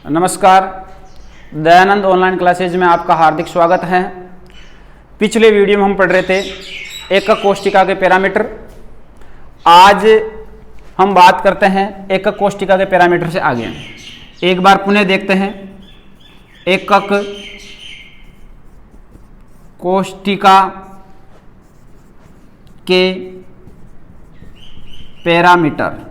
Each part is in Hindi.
नमस्कार, दयानंद ऑनलाइन क्लासेज में आपका हार्दिक स्वागत है। पिछले वीडियो में हम पढ़ रहे थे एकक कोष्ठिका के पैरामीटर। आज हम बात करते हैं एकक कोष्ठिका के पैरामीटर से आगे। एक बार पुनः देखते हैं एकक कोष्ठिका के पैरामीटर।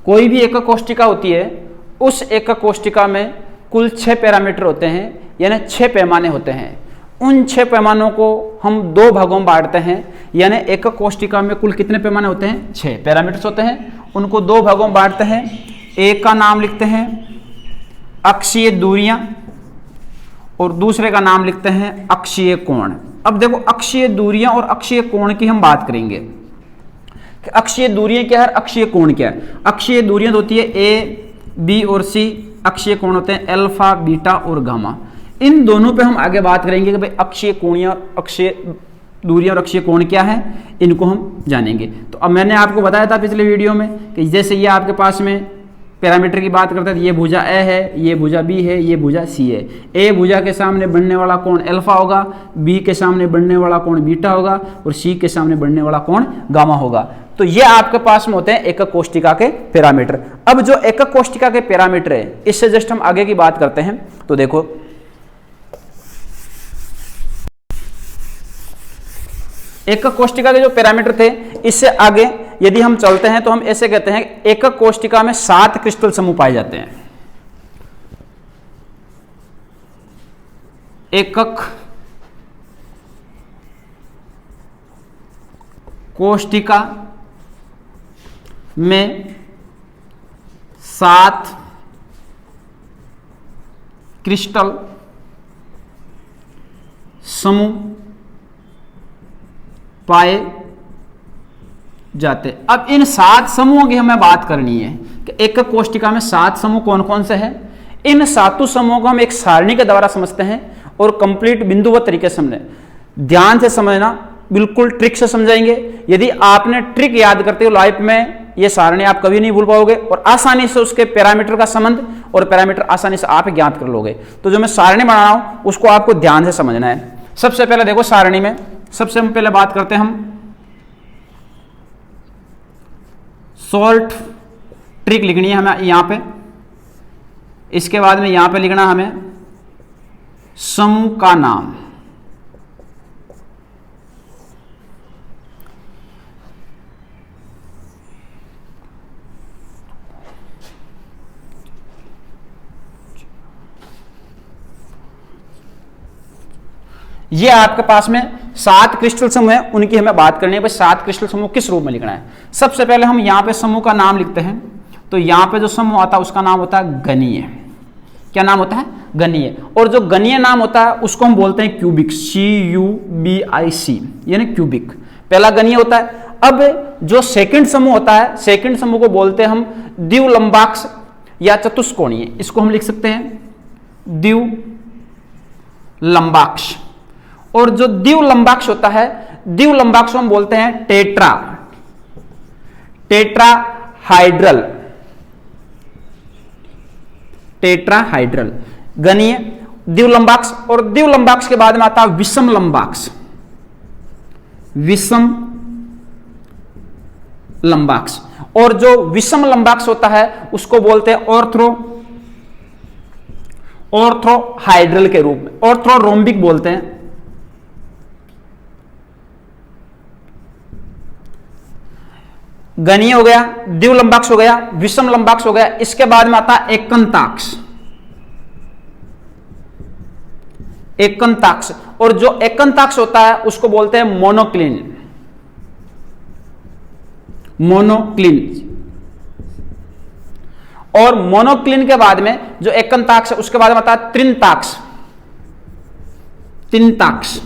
कोई भी एकक कोष्ठिका होती है, उस एकक कोष्ठिका में कुल 6 पैरामीटर होते हैं, यानी 6 पैमाने होते हैं। उन 6 पैमानों को हम 2 भागों में बांटते हैं, यानी एकक कोष्ठिका में कुल कितने पैमाने होते हैं? 6 पैरामीटर्स होते हैं। उनको 2 भागों में बांटते हैं। एक का नाम लिखते हैं अक्षीय दूरियां और दूसरे का नाम लिखते हैं अक्षीय कोण। अब देखो, अक्षीय दूरियां और अक्षीय कोण की हम बात करेंगे। अक्षीय दूरियां क्या है, अक्षीय कोण क्या है? अक्षीय दूरियां होती है ए, बी और सी। अक्षीय कोण होते हैं अल्फा, बीटा और गामा। इन दोनों पे हम आगे बात करेंगे कि भाई अक्षीय कोणियां, अक्षीय दूरियां और अक्षीय कोण क्या है, इनको हम जानेंगे। तो अब मैंने आपको बताया था पिछले वीडियो में कि जैसे ये आपके पास में पैरामीटर की बात करते हैं, ये भुजा ए है, ये भुजा बी है, ये भुजा सी है। ए भुजा के सामने बढ़ने वाला कोण अल्फा होगा, बी के सामने बढ़ने वाला कोण बीटा होगा और सी के सामने बढ़ने वाला कोण गामा होगा। तो ये आपके पास में होते हैं एकक कोष्ठिका के पैरामीटर। अब जो एकक कोष्ठिका के पैरामीटर है, इससे जस्ट हम आगे की बात करते हैं। तो देखो, एकक कोष्ठिका के जो पैरामीटर थे, इससे आगे यदि हम चलते हैं तो हम ऐसे कहते हैं एकक कोष्ठिका में 7 क्रिस्टल समूह पाए जाते हैं। एकक कोष्ठिका में 7 क्रिस्टल समूह पाए जाते। अब इन 7 समूहों की हमें बात करनी है कि एकक कोष्ठिका में 7 समूह कौन कौन से हैं। इन 7 समूहों को हम एक सारणी के द्वारा समझते हैं और कंप्लीट बिंदुवत तरीके से समझें। ध्यान से समझना, बिल्कुल ट्रिक से समझाएंगे। यदि आपने ट्रिक याद करते हो लाइफ में, ये सारणी आप कभी नहीं भूल पाओगे और आसानी से उसके पैरामीटर का संबंध और पैरामीटर आसानी से आप ज्ञात कर लोगे। तो जो मैं सारणी बना रहा हूं उसको आपको ध्यान से समझना है। सबसे पहले देखो, सारणी में सबसे पहले बात करते हैं हम सॉल्ट ट्रिक लिखनी है हमें यहां पे। इसके बाद में यहां पे लिखना हमें समूह का नाम। ये आपके पास में 7 क्रिस्टल समूह है, उनकी हमें बात करनी है। भाई 7 क्रिस्टल समूह किस रूप में लिखना है? सबसे पहले हम यहां पे समूह का नाम लिखते हैं। तो यहां पे जो समूह आता है उसका नाम होता है गणीय। क्या नाम होता है? गणीय। और जो गणीय नाम होता है उसको हम बोलते हैं क्यूबिक, CUBIC, यानी क्यूबिक। पहला गणीय होता है। अब जो सेकंड समूह होता है, सेकंड समूह को बोलते हैं हम द्विलंबाक्ष या चतुष्कोणीय। इसको हम लिख सकते हैं द्विलंबाक्ष। और जो द्विलंबाक्ष होता है, द्विलंबाक्ष हम बोलते हैं टेट्राहाइड्रल। टेट्राहाइड्रल गणीय, द्विलंबाक्ष। और द्विलंबाक्ष के बाद में आता है विषम लंबाक्ष। विषम लंबाक्ष। और जो विषम लंबाक्ष होता है उसको बोलते हैं ऑर्थोहाइड्रल के रूप में, ऑर्थोरोम्बिक बोलते हैं। गणीय हो गया, द्विलंबाक्ष हो गया, विषम लंबाक्ष हो गया। इसके बाद में आता है एकंताक्ष। एकंताक्ष। और जो एकंताक्ष होता है उसको बोलते हैं मोनोक्लिन। मोनोक्लिन। और मोनोक्लिन के बाद में जो एकंताक्ष है उसके बाद में आता है त्रिंताक्ष। त्रिंताक्ष।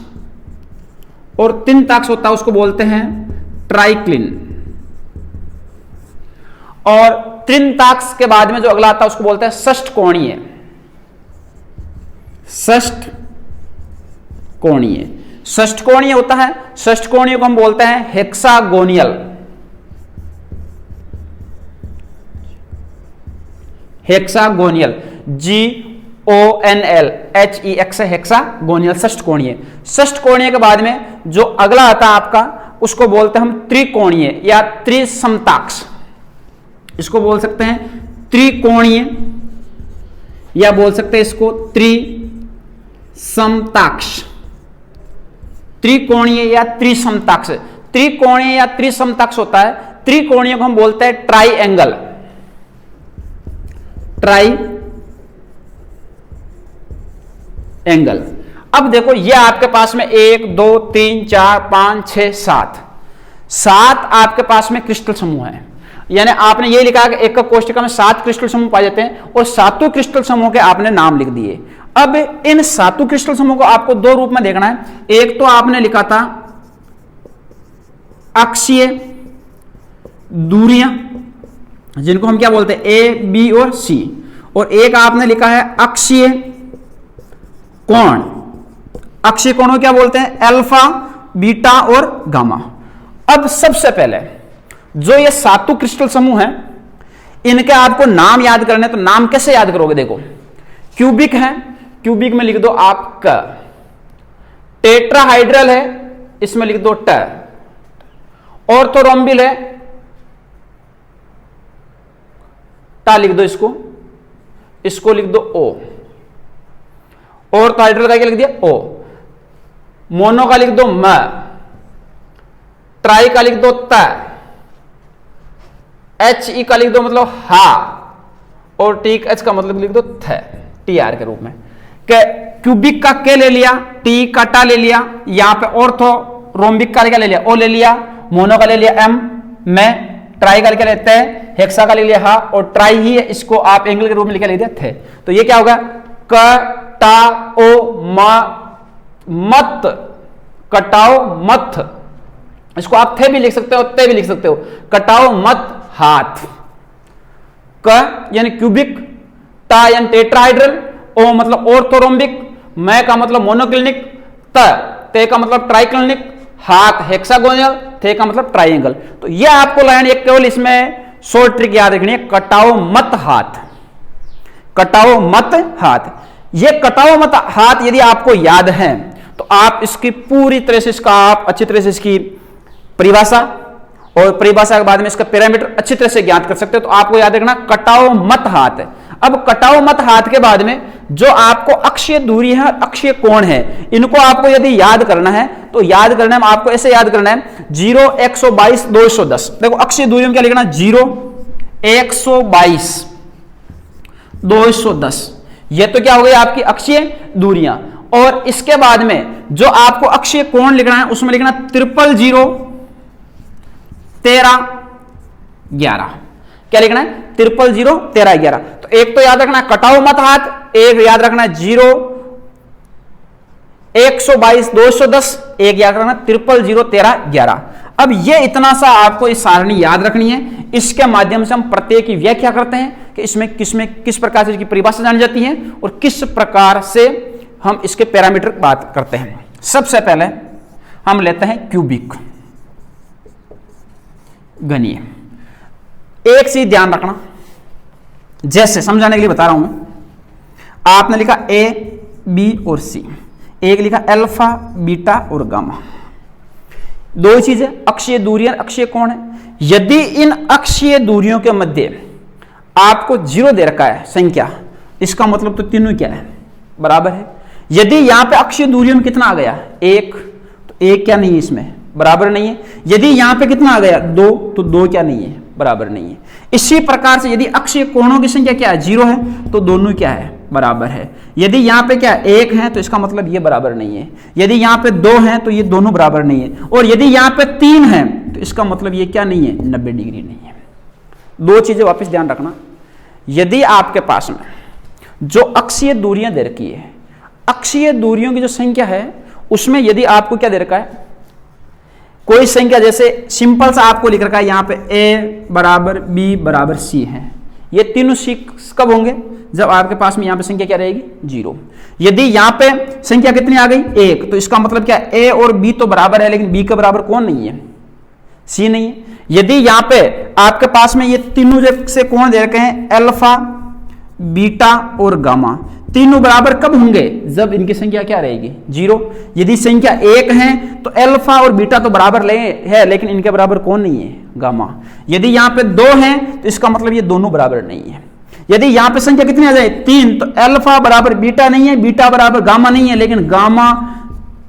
और त्रिंताक्ष होता है उसको बोलते हैं ट्राइक्लिन। और त्रिंताक्ष के बाद में जो अगला आता है उसको बोलते हैं षष्ठकोणीय। षष्ठकोणीय। षष्ठकोणीय होता है, षष्ठकोणीय को हम बोलते हैं हेक्सागोनियल। हेक्सागोनियल, GONLHEX हेक्सागोनियल, षष्टकोणीय। षष्टकोणीय के बाद में जो अगला आता है आपका, उसको बोलते हैं हम त्रिकोणीय या त्रिसमताक्ष। इसको बोल सकते हैं त्रिकोणीय या बोल सकते हैं इसको त्रिसमताक्ष। त्रिकोणीय या त्रिसमताक्ष। त्रिकोणीय या त्रिसमताक्ष होता है, त्रिकोणीय को हम बोलते हैं ट्राइएंगल। ट्राइएंगल। अब देखो ये आपके पास में 1 2 3 4 5 6 7 आपके पास में क्रिस्टल समूह है। यानी आपने ये लिखा कि एक कोष्ठिका में 7 क्रिस्टल समूह पाए जाते हैं और 7 क्रिस्टल समूह के आपने नाम लिख दिए। अब इन 7 क्रिस्टल समूह को आपको दो रूप में देखना है। एक तो आपने लिखा था अक्षीय दूरियां, जिनको हम क्या बोलते हैं ए, बी और सी, और एक आपने लिखा है अक्षीय कोण। अक्षीय कोण को क्या बोलते हैं अल्फा, बीटा और गामा। अब सबसे पहले जो ये 7 क्रिस्टल समूह हैं, इनके आपको नाम याद करने, तो नाम कैसे याद करोगे? देखो क्यूबिक है, क्यूबिक में लिख दो आप क। टेट्राहाइड्रल है, इसमें लिख दो ट। ऑर्थोरोम्बिल है, टा लिख दो इसको, इसको लिख दो ओ। ऑर्थोहाइड्रल का क्या लिख दिया ओ। मोनो का लिख दो म, ट्राई का लिख दो त, एच ई का लिख दो मतलब हा, और टी एच का मतलब लिख दो थ, टी आर के रूप में। क्यूबिक का के ले लिया, टी का टा ले लिया, यहां पे ऑर्थो रोम्बिक का क्या ले लिया ओ ले लिया, मोनो का ले लिया एम में, ट्राई का क्या लेते हैं हेक्सा का ले लिया हा, और ट्राई ही है, इसको आप एंगल के रूप में लिख दिया थे। तो ये क्या होगा क टा ओ मत, कटाओ मत, इसको आप थे भी लिख सकते हो, ते भी लिख सकते हो। कटाओ मत हाथ। क यानी क्यूबिक, टा यानी टेट्राहाइड्रल, ओ मतलब ऑर्थोरोम्बिक, मैं का मतलब मोनोक्लिनिक, ते का मतलब ट्राइक्लिनिक, हाथ हेक्सागोनियल, थे का मतलब ट्राइएंगल। तो ये आपको लाइन एक केवल इसमें शॉर्ट ट्रिक याद रखनी है, कटाओ मत हाथ। कटाओ मत हाथ, ये कटाओ मत हाथ यदि आपको याद है तो आप इसकी पूरी तरह से इसका आप अच्छी तरह से इसकी परिभाषा और परिभाषा के बाद में इसका पैरामीटर अच्छी तरह से ज्ञात कर सकते हो। तो आपको याद रखना कटाओ मत हाथ। अब कटाओ मत हाथ के बाद में जो आपको अक्षीय दूरी है, अक्षीय कोण है, इनको आपको यदि याद करना है तो याद करना है आपको ऐसे याद करना है 0 122 210। देखो अक्षीय दूरी में क्या लिखना 0 122 210, ये तो क्या हो गई आपकी अक्षीय दूरियां। और इसके बाद में जो आपको अक्षीय कोण लिखना है उसमें लिखना 000 13 11। क्या लिखना है 000 13 11। तो एक तो याद रखना कटाओ मत हाथ, एक याद रखना 0 122 210, एक याद रखना 000 13 11। अब ये इतना सा आपको इस सारणी याद रखनी है। इसके माध्यम से हम प्रत्येक की व्याख्या करते हैं कि इसमें किस प्रकार से इसकी परिभाषा जानी जाती है और किस प्रकार से हम इसके पैरामीटर बात करते हैं। सबसे पहले हम लेते हैं क्यूबिक गणीय। एक चीज ध्यान रखना, जैसे समझाने के लिए बता रहा हूं मैं, आपने लिखा ए बी और सी, एक लिखा अल्फा बीटा और गामा, दो चीजें अक्षीय दूरियां अक्षीय कोण है। यदि इन अक्षीय दूरियों के मध्य आपको 0 दे रखा है संख्या, इसका मतलब तो तीनों क्या है बराबर है। यदि यहां पे अक्षीय दूरियों में कितना आ गया 1, तो 1 क्या नहीं है इसमें बराबर नहीं है। यदि यहां पे कितना आ गया 2, तो 2 क्या नहीं है बराबर नहीं है। इसी प्रकार से यदि अक्षीय कोणों की संख्या क्या है 0 है तो दोनों क्या है बराबर है। यदि यहां पे क्या 1 है तो इसका मतलब ये बराबर नहीं है। यदि यहां पे 2 है तो ये दोनों बराबर नहीं है। और यदि यहां पे 3 है तो इसका मतलब ये क्या नहीं है 90 डिग्री नहीं है। दो चीजें वापस ध्यान रखना, यदि आपके पास में जो अक्षीय दूरियां दे रखी है, अक्षीय दूरियों की जो संख्या है उसमें यदि आपको क्या दे रखा है कोई संख्या, जैसे सिंपल सा आपको लिख रखा है यहां पे a बराबर b बराबर c है, ये तीनों c कब होंगे जब आपके पास में यहां पे संख्या क्या रहेगी 0। यदि यहां पे संख्या कितनी आ गई 1, तो इसका मतलब क्या a और b तो बराबर है, लेकिन b के बराबर कौन नहीं है c नहीं है। यदि यहां पे आपके पास में ये तीनों से कोण दे रखे हैं अल्फा बीटा और गामा तीनों बराबर कब होंगे? जब इनकी संख्या क्या रहेगी? 0। यदि संख्या 1 है तो अल्फा और बीटा तो बराबर है, लेकिन इनके बराबर कौन नहीं है? गामा। यदि यहां पे 2 है तो इसका मतलब ये दोनों बराबर नहीं है। यदि यहां पे संख्या कितनी आ जाए? 3, तो अल्फा बराबर बीटा नहीं है, बीटा बराबर गामा नहीं है, लेकिन गामा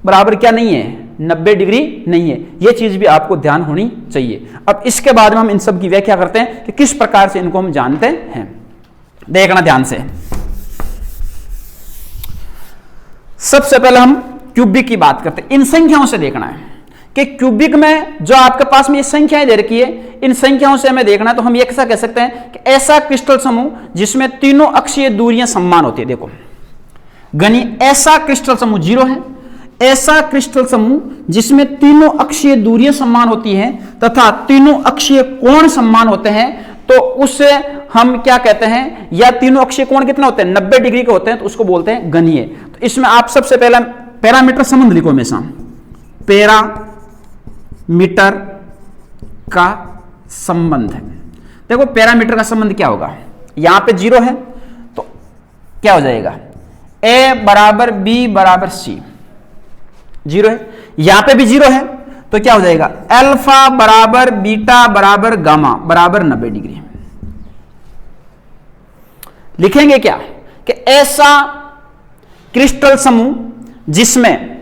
बराबर क्या नहीं है? 90 डिग्री नहीं है। यह चीज भी आपको ध्यान होनी चाहिए। अब इसके बाद में हम इन सब की व्याख्या करते हैं कि किस प्रकार से इनको हम जानते हैं। देखना ध्यान से। सबसे पहले हम क्यूबिक की बात करते हैं। इन संख्याओं से देखना है कि क्यूबिक में जो आपके पास में ये संख्याएं दे रखी है, इन संख्याओं से हमें देखना है। तो हम ये कैसा कह सकते हैं कि ऐसा क्रिस्टल समूह जिसमें तीनों अक्षीय दूरियां समान होती है। देखो गनी, ऐसा क्रिस्टल समूह 0 है, ऐसा क्रिस्टल समूह जिसमें तीनों अक्षीय दूरियां समान होती हैं तथा तीनों अक्षीय कोण समान होते हैं, तो उसे हम क्या कहते हैं? या तीनों अक्षीय कोण कितना होते हैं? 90 डिग्री के होते हैं, तो उसको बोलते हैं गणीय। तो इसमें आप सबसे पहला पैरामीटर संबंध लिखो हमेशा। पैरामीटर का संबंध है। देखो पैरामीटर का संबंध क्या होगा? यहां पे 0 है तो क्या हो जाएगा? a बराबर b बराबर c। 0 है, यहां पे भी 0 है तो क्या हो जाएगा? अल्फा बराबर बीटा बराबर गामा बराबर 90 डिग्री। लिखेंगे क्या कि ऐसा क्रिस्टल समूह जिसमें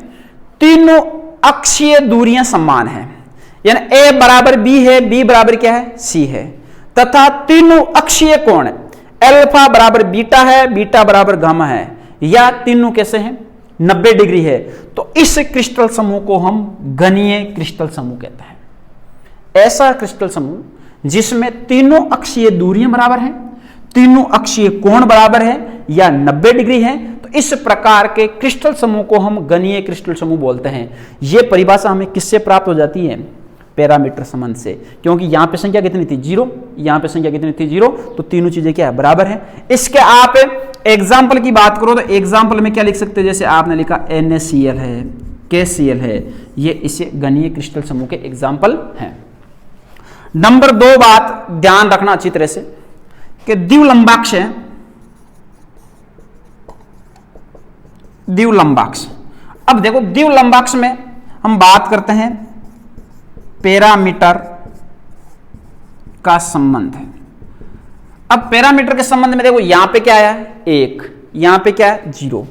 तीनों अक्षीय दूरियां समान हैं, यानी a बराबर b है, b बराबर क्या है? c है, तथा तीनों अक्षीय कोण अल्फा बराबर बीटा है, बीटा बराबर गामा है, या तीनों कैसे हैं? 90 डिग्री है। तो इस क्रिस्टल समूह को हम गणीय क्रिस्टल समूह कहते हैं। ऐसा क्रिस्टल समूह जिसमें तीनों अक्षीय दूरियां बराबर हैं, तीनों अक्षीय कोण बराबर है या 90 डिग्री है, तो इस प्रकार के क्रिस्टल समूह को हम गणीय क्रिस्टल समूह बोलते हैं। यह परिभाषा हमें किससे प्राप्त हो जाती है? पैरामीटर संबंध से। क्योंकि यहां पे संख्या कितनी थी? 0, यहां पे संख्या कितनी थी? 0, तो तीनों चीजें क्या है? बराबर है। इसके आप एग्जाम्पल की बात करो तो एग्जाम्पल में क्या लिख सकते हो? जैसे आपने लिखा NaCl है, KCl है, ये इसे गणीय क्रिस्टल समूह के एग्जाम्पल हैं। नंबर 2 बात ध्यान रखना अच्छी तरह से कि द्विलंबाक्ष है, द्विलंबाक्ष। अब देखो द्विलंबाक्ष में हम बात करते हैं पैरामीटर का संबंध है। अब पैरामीटर के संबंध में देखो यहां पे क्या आया? 1, यहां पे क्या है? 0।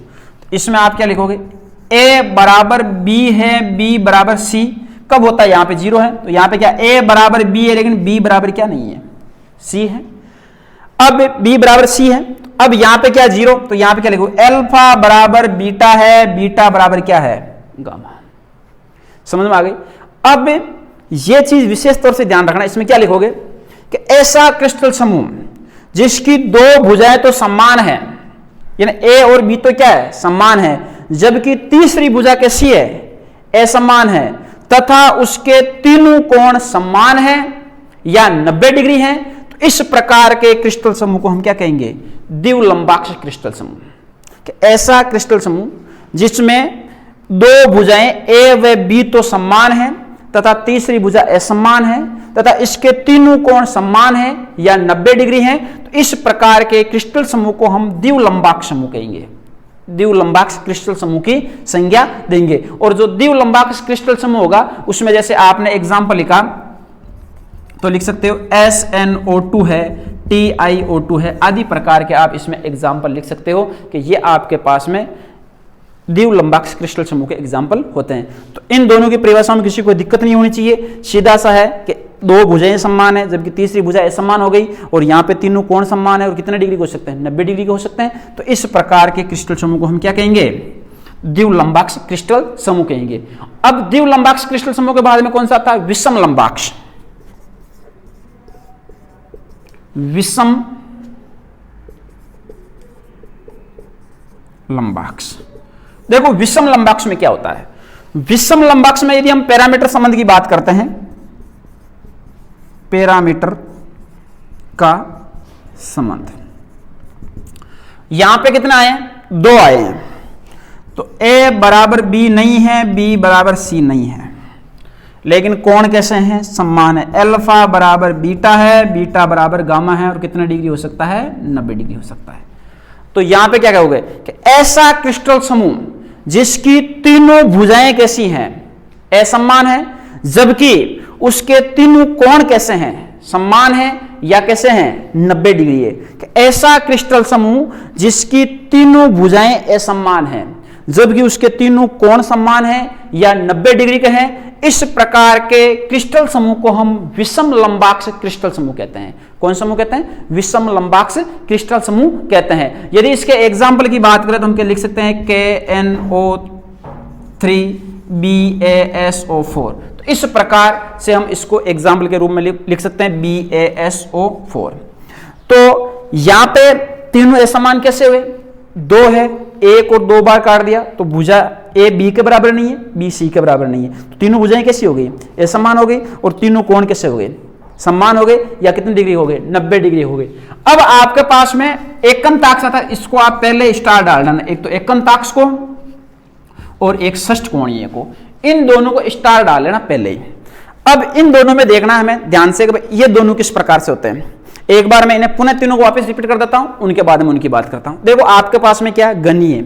इसमें आप क्या लिखोगे? a बराबर b है, b बराबर c। कब होता है? यहां पे 0 है तो यहां पे क्या? a बराबर b है, लेकिन b बराबर क्या नहीं है? c है। अब b बराबर c है, अब यहां पे क्या? 0, तो यहां पे क्या लिखोगे? अल्फा बराबर बीटा है, बीटा बराबर क्या है? गामा। समझ में आ गई? अब यह चीज विशेष तौर से ध्यान रखना। इसमें क्या लिखोगे कि ऐसा क्रिस्टल समूह जिसकी 2 भुजाएं तो समान है, यानी a और b तो क्या है? समान है, जबकि तीसरी भुजा कैसी है? असमान है, तथा उसके तीनों कोण समान है या 90 डिग्री है, तो इस प्रकार के क्रिस्टल समूह को हम क्या कहेंगे? द्विलंबाक्ष क्रिस्टल समूह। कि ऐसा क्रिस्टल समूह जिसमें 2 भुजाएं a व b तो समान है तथा तीसरी भुजा असमान है तथा इसके तीनों कोण समान है या 90 डिग्री है, तो इस प्रकार के क्रिस्टल समूह को हम द्विलंबाक्ष समूह कहेंगे। द्विलंबाक्ष क्रिस्टल समूह की संज्ञा देंगे। और जो द्विलंबाक्ष क्रिस्टल समूह होगा उसमें जैसे आपने एग्जांपल लिखा तो लिख सकते हो SnO2 है, TiO2 है, आदि प्रकार के आप इसमें एग्जांपल लिख सकते हो कि ये आपके पास में द्विलंबाक्ष क्रिस्टल समूह के एग्जाम्पल होते हैं। तो इन दोनों की परिभाषा में किसी को दिक्कत नहीं होनी चाहिए। सीधा सा है कि 2 भुजाएं समान है जबकि तीसरी भुजा असमान हो गई, और यहाँ पे तीनों कोण समान है और कितने डिग्री के हो सकते हैं? 90 डिग्री के हो सकते हैं। तो इस प्रकार के क्रिस्टल समूह को हम क्या कहेंगे? द्विलंबाक्ष क्रिस्टल समूह कहेंगे। अब द्विलंबाक्ष क्रिस्टल समूह के बाद में कौन सा आता है? विषम लंबाक्ष। विषम लंबाक्ष। देखो विषम लंबाक्ष में क्या होता है? विषम लंबाक्ष में यदि हम पैरामीटर संबंध की बात करते हैं, पैरामीटर का संबंध, यहां पे कितना आए हैं? 2 आए हैं। तो a बराबर b नहीं है, b बराबर c नहीं है, लेकिन कोण कैसे हैं? समान है। अल्फा बराबर बीटा है, बीटा बराबर गामा है, और कितने डिग्री हो सकता है? 90 डिग्री हो सकता है। तो यहां पे क्या कहोगे कि ऐसा क्रिस्टल समूह जिसकी तीनों भुजाएं कैसी हैं, असमान है, जबकि उसके तीनों कोण कैसे हैं, समान है या कैसे हैं, 90 डिग्री है। कि ऐसा क्रिस्टल समूह जिसकी तीनों भुजाएं असमान हैं जबकि उसके तीनों कोण समान हैं या 90 डिग्री के हैं, इस प्रकार के क्रिस्टल समूह को हम विषम लंबाक्ष क्रिस्टल समूह कहते हैं। कौन समूह कहते हैं? विषम लंबाक्ष क्रिस्टल समूह कहते हैं। यदि इसके एग्जाम्पल की बात करें तो हम क्या लिख सकते हैं, KNO3BaSO4। तो इस प्रकार से हम इसको एग्जाम्पल के रूप में लिख सकते हैं BaSO4। तो यहां पे तीनों असमान कैसे हुए, 2 है, एक और 2 बार काट दिया तो भुजा ए बी के बराबर नहीं है, बी सी के बराबर नहीं है, तो तीनों भुजाएं कैसी हो गई, असमान हो गई। और तीनों कोण कैसे हो गए, समान हो गए या कितनी डिग्री हो गए, 90 डिग्री हो गए। अब आपके पास में एकंताक्ष आता है, इसको आप पहले स्टार डाल देना, एक तो एकंताक्ष को और एक षष्ठकोणीय को, इन दोनों को स्टार डाल लेना पहले ही। अब इन दोनों में देखना हमें ध्यान से कि ये दोनों किस प्रकार से होते हैं। एक बार मैं इन्हें पुनः तीनों को वापस रिपीट कर देता हूं, उनके बाद में उनकी बात करता हूं। देखो आपके पास में क्या है, घनीय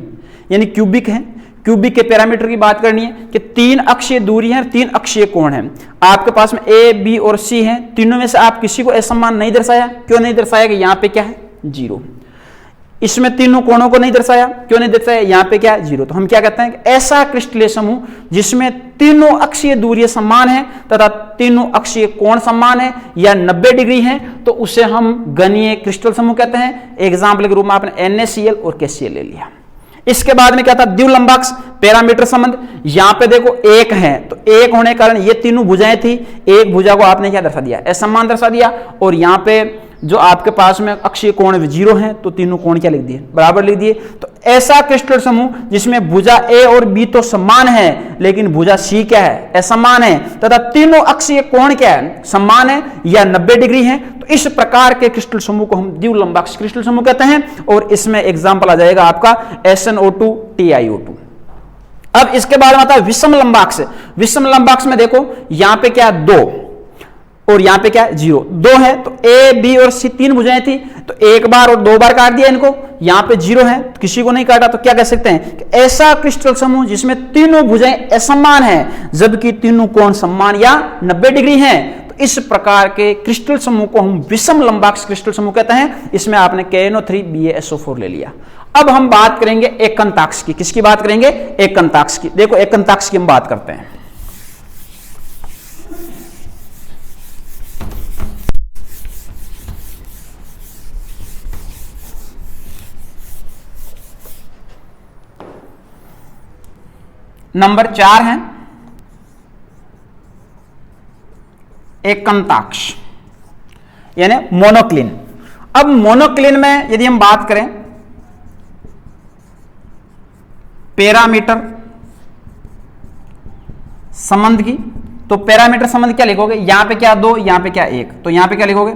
यानी क्यूबिक है। क्यूबिक के पैरामीटर की बात करनी है कि 3 अक्षीय दूरी है, 3 अक्षीय कोण है। आपके पास में ए बी और सी है, तीनों में से आप किसी को असमान नहीं दर्शाया। क्यों नहीं दर्शाया? कि यहां पे क्या है, 0। इसमें तीनों कोणों को नहीं दर्शाया, क्यों नहीं दर्शाया? यहां पे क्या है, 0। तो हम क्या कहते हैं कि ऐसा क्रिस्टलीय समूह जिसमें तीनों अक्षीय दूरी समान है तथा तीनों अक्षीय कोण समान है या 90 डिग्री है, तो उसे हम घनीय क्रिस्टल समूह कहते हैं। एग्जाम्पल के रूप में आपने NaCl और KCl ले लिया। इसके बाद में क्या था, द्विलंबाक्ष पैरामीटर संबंध। यहां पे देखो 1 है, तो 1 होने के कारण ये तीनों भुजाएं थी, एक भुजा को आपने क्या दर्शा दिया, असमान दर्शा दिया। और यहां पे जो आपके पास में अक्षीय कोण 0 है, तो तीनों कोण क्या लिख दिए, बराबर लिख दिए। तो ऐसा क्रिस्टल समूह जिसमें भुजा ए और बी तो समान है लेकिन भुजा सी क्या है, असमान है, तथा तीनों अक्षीय कोण क्या है, समान है या 90 डिग्री है, तो इस प्रकार के क्रिस्टल समूह को हम द्विलंबाक्ष क्रिस्टल समूह कहते हैं। और इसमें एग्जाम्पल आ जाएगा आपका SnO2 TiO2। अब इसके बाद में आता है विषम लंबाक्ष। विषम लंबाक्ष में देखो यहां पे क्या, 2 और यहां पे क्या है, 0। 2 है तो ए बी और सी 3 भुजाएं थी, तो 1 बार और 2 बार काट दिया इनको। यहां पे 0 है, किसी को नहीं काटा, तो क्या कह सकते हैं कि ऐसा क्रिस्टल समूह जिसमें तीनों भुजाएं असमान हैं जबकि तीनों कोण समान या 90 डिग्री हैं, तो इस प्रकार के क्रिस्टल समूह को हम विषम लंबाक्ष क्रिस्टल समूह कहते हैं। इसमें आपने KNO3BaSO4 ले लिया। अब हम बात करेंगे एकंताक्ष की। किसकी बात करेंगे, एकंताक्ष की। देखो एकंताक्ष की हम बात करते हैं। नंबर 4 है एकंताक्ष यानी मोनोक्लिन। अब मोनोक्लिन में यदि हम बात करें पैरामीटर संबंध की, तो पैरामीटर संबंध क्या लिखोगे, यहां पे क्या 2, यहां पे क्या 1, तो यहां पे क्या लिखोगे,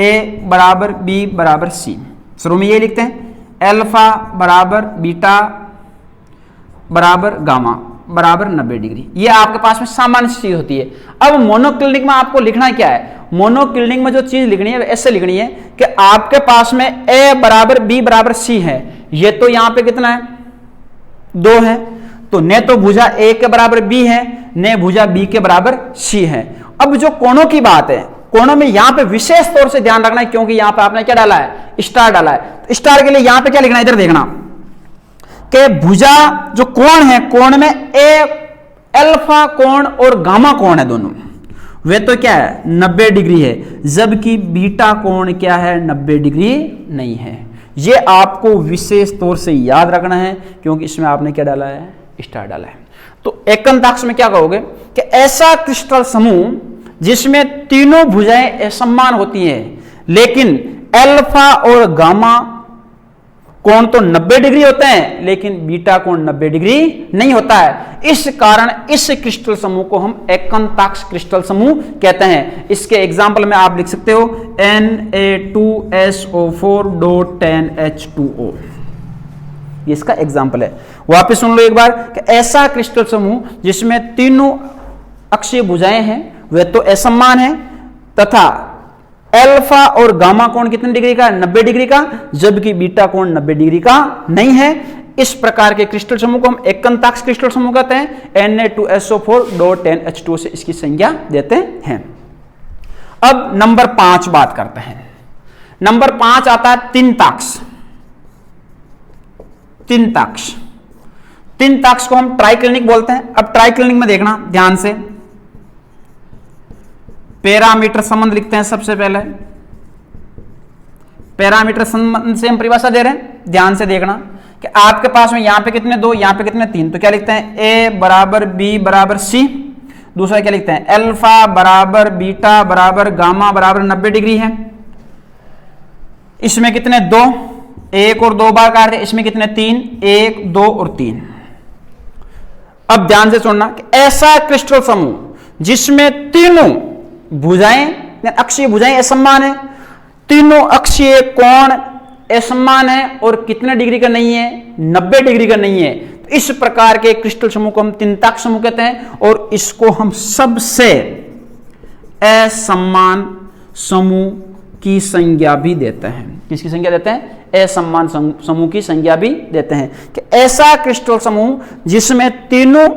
A बराबर B बराबर C। शुरू में ये लिखते हैं, अल्फा बराबर बीटा बराबर गामा बराबर 90 डिग्री। ये आपके पास में सामान्य चीज होती है। अब मोनोक्लिनिक में आपको लिखना क्या है, मोनोक्लिनिक में जो चीज लिखनी है ऐसे लिखनी है कि आपके पास में A बराबर B बराबर C है। ये तो यहां पे कितना है, 2 है, तो न तो भुजा A के बराबर B है न भुजा B के बराबर C है। अब जो कोणों की बात है, कोणों में यहां पे विशेष तौर से ध्यान रखना है, क्योंकि यहां पे आपने क्या डाला है, स्टार डाला है। तो स्टार के लिए यहां पे क्या लिखना है, इधर देखना कि भुजा जो कोण है, कोण में ए अल्फा कोण और गामा कोण है, दोनों वे तो क्या है 90 डिग्री है, जबकि बीटा कोण क्या है 90 डिग्री नहीं है। ये आपको विशेष तौर से याद रखना है, क्योंकि इसमें आपने क्या डाला है, स्टार डाला है। तो एकंताक्ष में क्या कहोगे कि ऐसा क्रिस्टल समूह जिसमें तीनों भुजाएं असमान होती हैं लेकिन अल्फा और गामा कोण तो 90 डिग्री होते हैं लेकिन बीटा कोण 90 डिग्री नहीं होता है। इस कारण इस क्रिस्टल समूह को हम एकंताक्ष क्रिस्टल समूह कहते हैं। इसके एग्जाम्पल में आप लिख सकते हो Na2SO4.10H2O, ये इसका एग्जाम्पल है। वापस सुन लो एक बार कि ऐसा क्रिस्टल समूह जिसमें तीनों अक्षीय भुजाएं हैं वे तो असमान है तथा अल्फा और गामा कोण कितने डिग्री का है? 90 डिग्री का, जबकि बीटा कोण 90 डिग्री का नहीं है। इस प्रकार के क्रिस्टल समूह को हम एकंताक्ष क्रिस्टल समूह कहते हैं। Na2SO4.10H2O से इसकी संज्ञा देते हैं। अब नंबर 5 बात करते हैं। नंबर 5 आता है तीनताक्ष। तीनताक्ष, तीनताक्ष को हम ट्राइक्लिनिक बोलते हैं। अब ट्राइक्लिनिक में देखना ध्यान से, पैरामीटर संबंध लिखते हैं। सबसे पहले पैरामीटर संबंध से हम परिभाषा दे रहे हैं, ध्यान से देखना कि आपके पास में यहां पे कितने 2, यहां पे कितने 3, तो क्या लिखते हैं? A बराबर B बराबर C। दूसरा क्या लिखते हैं? अल्फा बराबर बीटा बराबर गामा बराबर 90 डिग्री है। इसमें कितने 2, 1 और 2 बार काट दे, इसमें कितने 3, 1 2 और 3। अब ध्यान से सुनना कि ऐसा क्रिस्टल समूह जिसमें तीनों भुजाएं, अक्षीय भुजाएं असमान है, तीनों अक्षीय कोण असमान है और कितने डिग्री का नहीं है? 90 डिग्री का नहीं है। तो इस प्रकार के क्रिस्टल समूह को हम तीनताक्ष समूह कहते हैं और इसको हम सबसे असमान समूह की संज्ञा भी देते हैं। किसकी संज्ञा देते हैं? असमान समूह की संज्ञा भी देते हैं कि ऐसा क्रिस्टल समूह जिसमें तीनों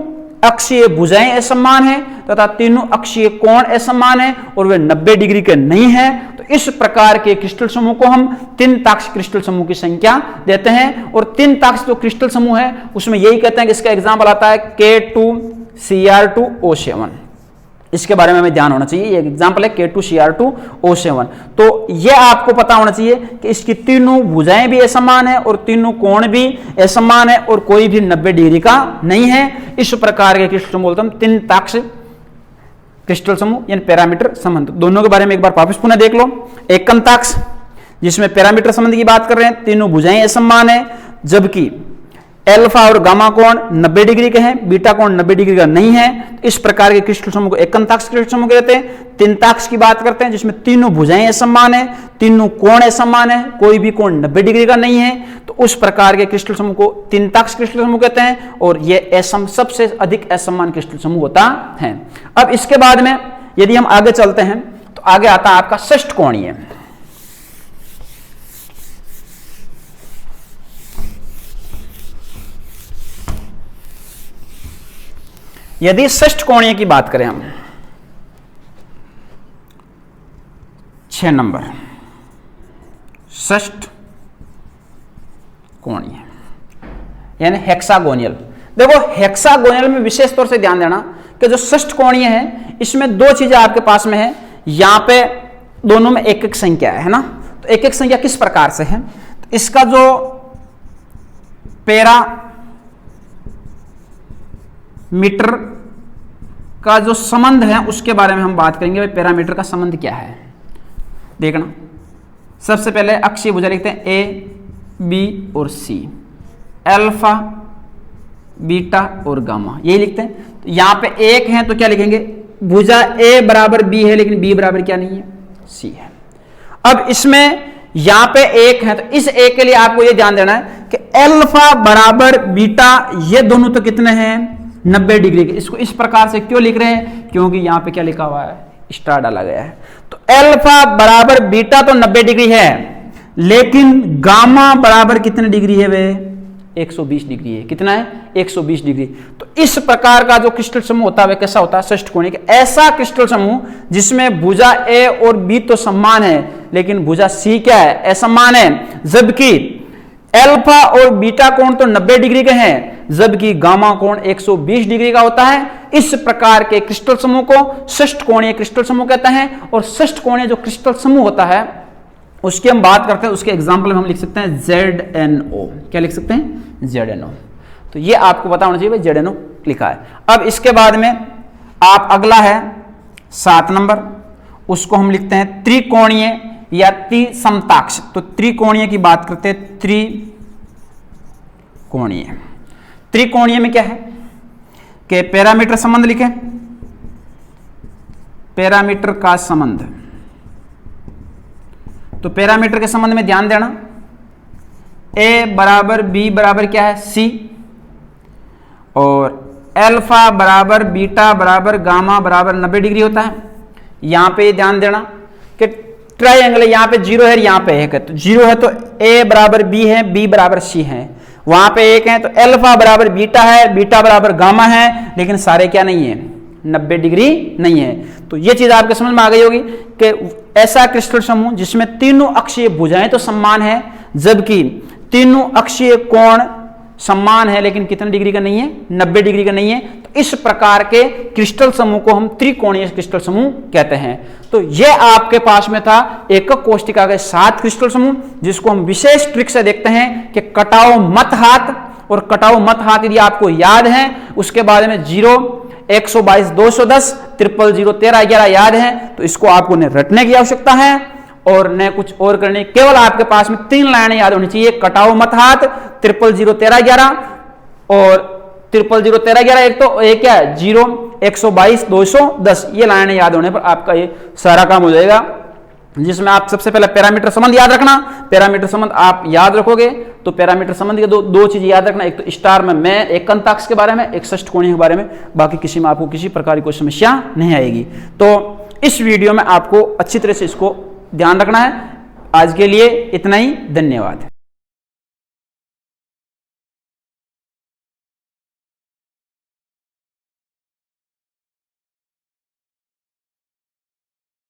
अक्षीय भुजाएं असमान है तथा तीनों अक्षीय कोण असमान है और वे 90 डिग्री के नहीं है। तो इस प्रकार के क्रिस्टल समूह को हम तीनताक्ष क्रिस्टल समूह की संख्या देते हैं। और तीनताक्ष जो क्रिस्टल समूह है उसमें यही कहते हैं कि इसका एग्जाम्पल आता है K2Cr2O7। इसके बारे में हमें ध्यान होना चाहिए। ये एग्जाम्पल है K2Cr2O7। तो ये आपको पता होना चाहिए कि इसकी तीनों भुजाएं भी असमान है और तीनों कोण भी असमान है और कोई भी 90 डिग्री का नहीं है। इस प्रकार के क्रिस्टल समूह बोलते हैं तीनताक्ष क्रिस्टल समूह यानी पैरामीटर संबंध। दोनों के बारे में एक बार वापस पुनः देख लो। एकंताक्ष जिसमें पैरामीटर संबंध की बात कर रहे हैं, तीनों भुजाएं असमान है, जबकि अल्फा और गामा कोण 90 डिग्री के हैं, बीटा कोण 90 डिग्री का नहीं है। इस प्रकार के क्रिस्टल समूह को एकंताक्ष क्रिस्टल समूह कहते हैं। तीनताक्ष की बात करते हैं जिसमें तीनों भुजाएं असमान है, तीनों कोण असमान है, कोई भी कोण 90 डिग्री का नहीं है। तो उस प्रकार के क्रिस्टल समूह को तीनताक्ष क्रिस्टल समूह कहते हैं और यह सबसे अधिक असमान क्रिस्टल समूह होता है। अब इसके बाद में यदि हम आगे चलते हैं तो आगे आता है आपका षष्ठ कोणीय। यदि षष्ठ कोणीय की बात करें हम, 6 नंबर षष्ठ कोणीय यानी हेक्सागोनियल। देखो हेक्सागोनियल में विशेष तौर से ध्यान देना कि जो षष्ठ कोणीय है इसमें 2 चीजें आपके पास में है। यहां पे दोनों में एक एक संख्या है ना। तो एक एक संख्या किस प्रकार से है? तो इसका जो पैरामीटर का जो संबंध है उसके बारे में हम बात करेंगे। भाई पैरामीटर का संबंध क्या है देखना। सबसे पहले अक्षीय भुजा लिखते हैं A, B और C, अल्फा बीटा और गामा, यही लिखते हैं। तो यहां पे एक है तो क्या लिखेंगे? भुजा A बराबर B है लेकिन B बराबर क्या नहीं है? C है। अब इसमें यहां पे एक है तो इस एक के लिए आपको यह ध्यान देना है कि अल्फा बराबर बीटा ये दोनों तो कितने हैं? 90 डिग्री के। इसको इस प्रकार से क्यों लिख रहे हैं? क्योंकि यहां पे क्या लिखा हुआ है? स्टार डाला गया है। तो अल्फा बराबर बीटा तो 90 डिग्री है लेकिन गामा बराबर कितने डिग्री है? वे 120 डिग्री है। कितना है? 120 डिग्री। तो इस प्रकार का जो क्रिस्टल समूह होता है वह कैसा होता है? षष्ठ कोणीय। ऐसा क्रिस्टल समूह जिसमें भुजा A और B तो समान है लेकिन भुजा C क्या है? असमान है, जबकि अल्फा और बीटा कोण तो 90 डिग्री के हैं जबकि गामा कोण 120 डिग्री का होता है। इस प्रकार के क्रिस्टल समूह को षष्ठ कोणीय क्रिस्टल समूह कहते हैं। और षष्ठ कोणीय जो क्रिस्टल समूह होता है उसकी हम बात करते हैं, उसके एग्जाम्पल में हम लिख सकते हैं ZNO। क्या लिख सकते हैं? ZNO। तो ये आपको पता होना चाहिए ZNO लिखा है। अब इसके बाद में आप अगला है 7 नंबर, उसको हम लिखते हैं त्रिकोणीय या त्रिसमताक्ष। तो त्रिकोणीय की बात करते हैं। त्रिकोणीय, त्रिकोणीय में क्या है कि पैरामीटर संबंध लिखें। पैरामीटर का संबंध, तो पैरामीटर के संबंध में ध्यान देना। A बराबर B बराबर क्या है? C, और अल्फा बराबर बीटा बराबर गामा बराबर 90 डिग्री होता है। यहां पे ध्यान देना कि ट्राइंगल है, यहाँ पे 0 है, यहाँ पे 1 है, तो 0 है तो a बराबर b है, b बराबर c है, वहां पे 1 है तो अल्फा बराबर बीटा है, बीटा बराबर गामा है, लेकिन सारे क्या नहीं है, 90 डिग्री नहीं है। तो ये चीज आपके समझ में आ गई होगी कि ऐसा क्रिस्टल समूह जिसमें तीनों अक्षीय भुजाएं तो समान है, जबकि तीनों अक्षीय कोण समान है, लेकिन कितने डिग्री का नहीं है, 90 डिग्री का नहीं है। तो इस प्रकार के क्रिस्टल समूह को हम त्रिकोणीय क्रिस्टल समूह कहते हैं। तो यह आपके पास में था एकक कोष्टिका के 7 क्रिस्टल समूह, जिसको हम विशेष ट्रिक से देखते हैं कि कटाओ मत हाथ, और कटाओ मत हाथ यदि आपको याद है, उसके बाद में 0, 122, 210, 000, 13, 11 याद है, तो इसको आपको ने रटने की आवश्यकता है और न कुछ और करने, केवल आपके पास में 3 लाइनें याद होनी चाहिए, कटाओ मत हाथ, 000, 13, 11 और 000, 13, 11, एक तो एक क्या है 0, 122, 210, ये लाइनें याद होने पर आपका ये सारा काम हो जाएगा। जिसमें आप सबसे पहले पैरामीटर संबंध याद रखना, पैरामीटर संबंध आप याद रखोगे तो पैरामीटर संबंध के दो चीजें याद रखना, एक तो स्टार में मैं एक कंताक्ष के बारे में, एक षष्ठकोणीय के बारे में, बाकी किसी में आपको किसी प्रकार की कोई समस्या नहीं आएगी। तो इस वीडियो में आपको अच्छी तरह से इसको ध्यान रखना है। आज के लिए इतना ही, धन्यवाद।